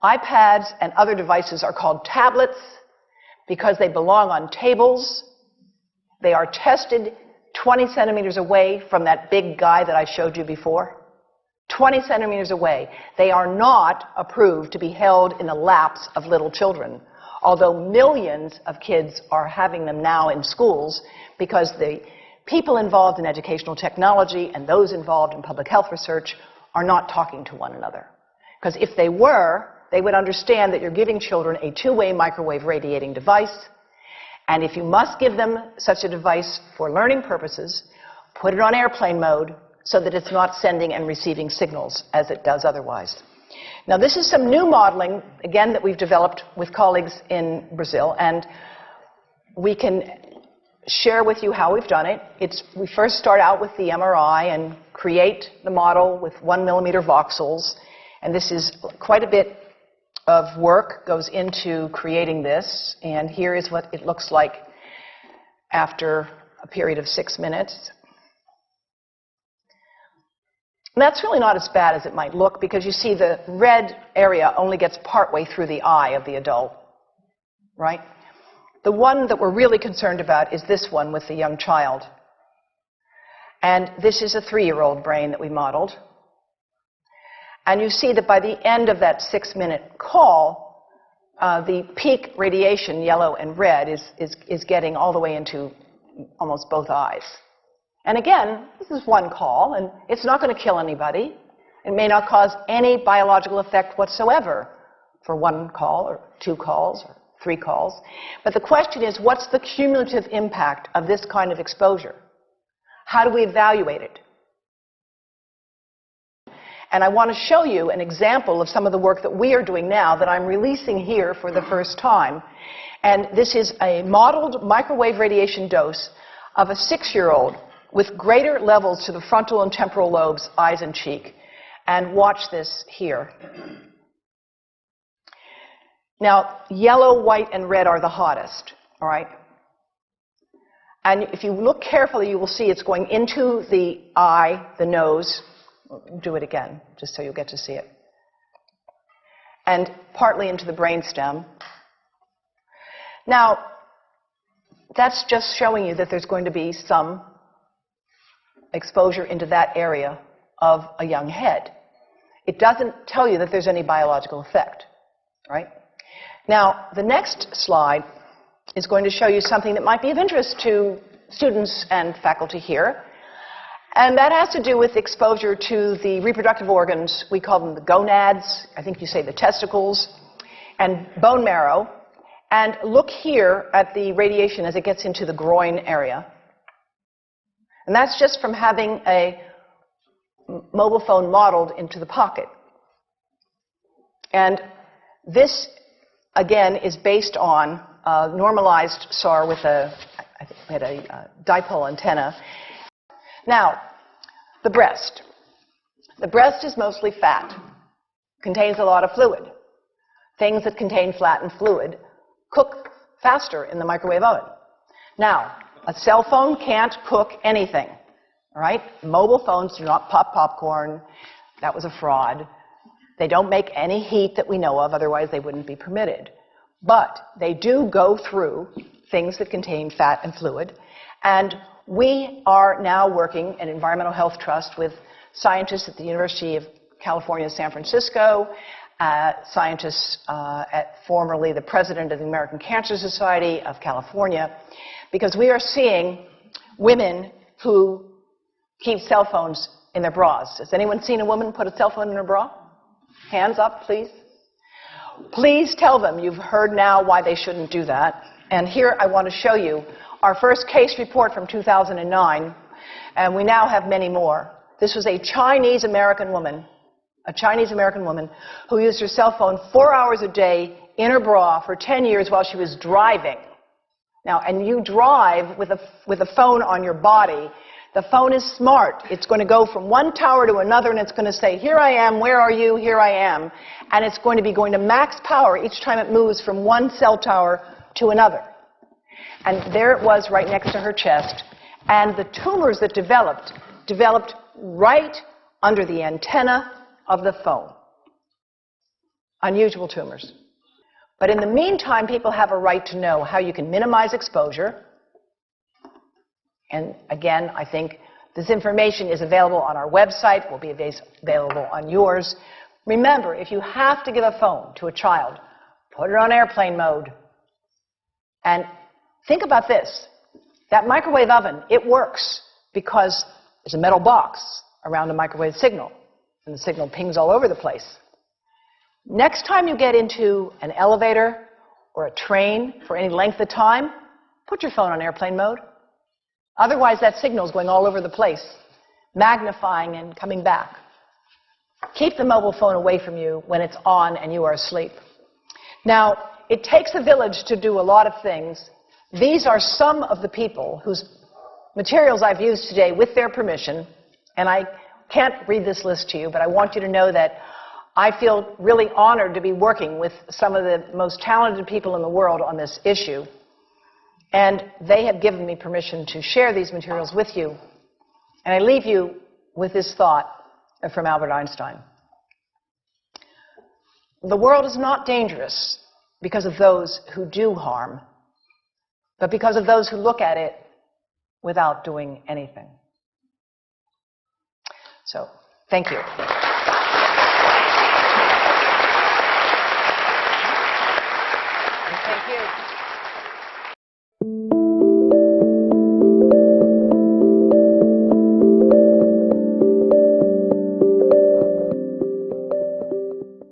iPads and other devices are called tablets because they belong on tables. They are tested 20 centimeters away from that big guy that I showed you before. 20 centimeters away. They are not approved to be held in the laps of little children, although millions of kids are having them now in schools because the people involved in educational technology and those involved in public health research are not talking to one another. Because if they were, they would understand that you're giving children a two-way microwave radiating device, and if you must give them such a device for learning purposes, put it on airplane mode so that it's not sending and receiving signals as it does otherwise. Now, this is some new modeling, again, that we've developed with colleagues in Brazil, and we can share with you how we've done it. We first start out with the MRI and create the model with 1 millimeter voxels, and this is quite a bit of work goes into creating this, and here is what it looks like after a period of 6 minutes. And that's really not as bad as it might look, because you see the red area only gets partway through the eye of the adult, right? The one that we're really concerned about is this one with the young child. And this is a 3-year-old brain that we modeled. And you see that by the end of that 6-minute call, the peak radiation, yellow and red, is getting all the way into almost both eyes. And again, this is one call, and it's not going to kill anybody. It may not cause any biological effect whatsoever for 1 call or 2 calls or 3 calls. But the question is, what's the cumulative impact of this kind of exposure? How do we evaluate it? And I want to show you an example of some of the work that we are doing now that I'm releasing here for the first time. And this is a modeled microwave radiation dose of a 6-year-old with greater levels to the frontal and temporal lobes, eyes and cheek. And watch this here. Now, yellow, white, and red are the hottest, all right? And if you look carefully, you will see it's going into the eye, the nose. Do it again, just so you'll get to see it. And partly into the brainstem. Now, that's just showing you that there's going to be some exposure into that area of a young head. It doesn't tell you that there's any biological effect, right? Now, the next slide is going to show you something that might be of interest to students and faculty here. And that has to do with exposure to the reproductive organs. We call them the gonads. I think you say the testicles. And bone marrow. And look here at the radiation as it gets into the groin area. And that's just from having a mobile phone modeled into the pocket. And this, again, is based on a normalized SAR with I think we had a dipole antenna. Now, the breast. The breast is mostly fat, contains a lot of fluid. Things that contain fat and fluid cook faster in the microwave oven. Now, a cell phone can't cook anything, all right? Mobile phones do not pop popcorn. That was a fraud. They don't make any heat that we know of, otherwise they wouldn't be permitted. But they do go through things that contain fat and fluid. And we are now working at Environmental Health Trust with scientists at the University of California, San Francisco, scientists at formerly the president of the American Cancer Society of California, because we are seeing women who keep cell phones in their bras. Has anyone seen a woman put a cell phone in her bra? Hands up, please. Please tell them you've heard now why they shouldn't do that. And here I want to show you our first case report from 2009, and we now have many more. This was a Chinese-American woman who used her cell phone 4 hours a day in her bra for 10 years while she was driving. Now, and you drive with a phone on your body. The phone is smart. It's going to go from one tower to another, and it's going to say, here I am, where are you, here I am. And it's going to be going to max power each time it moves from one cell tower to another. And there it was right next to her chest. And the tumors that developed right under the antenna of the phone. unusual tumors. But in the meantime, people have a right to know how you can minimize exposure. And again, I think this information is available on our website, will be available on yours. Remember, if you have to give a phone to a child, put it on airplane mode. And think about this. That microwave oven, it works because there's a metal box around the microwave signal, and the signal pings all over the place. Next time you get into an elevator or a train for any length of time, put your phone on airplane mode. Otherwise, that signal is going all over the place, magnifying and coming back. Keep the mobile phone away from you when it's on and you are asleep. Now, it takes a village to do a lot of things. These are some of the people whose materials I've used today with their permission, and I can't read this list to you, but I want you to know that I feel really honored to be working with some of the most talented people in the world on this issue. And they have given me permission to share these materials with you. And I leave you with this thought from Albert Einstein. The world is not dangerous because of those who do harm, but because of those who look at it without doing anything. So, thank you. Thank you.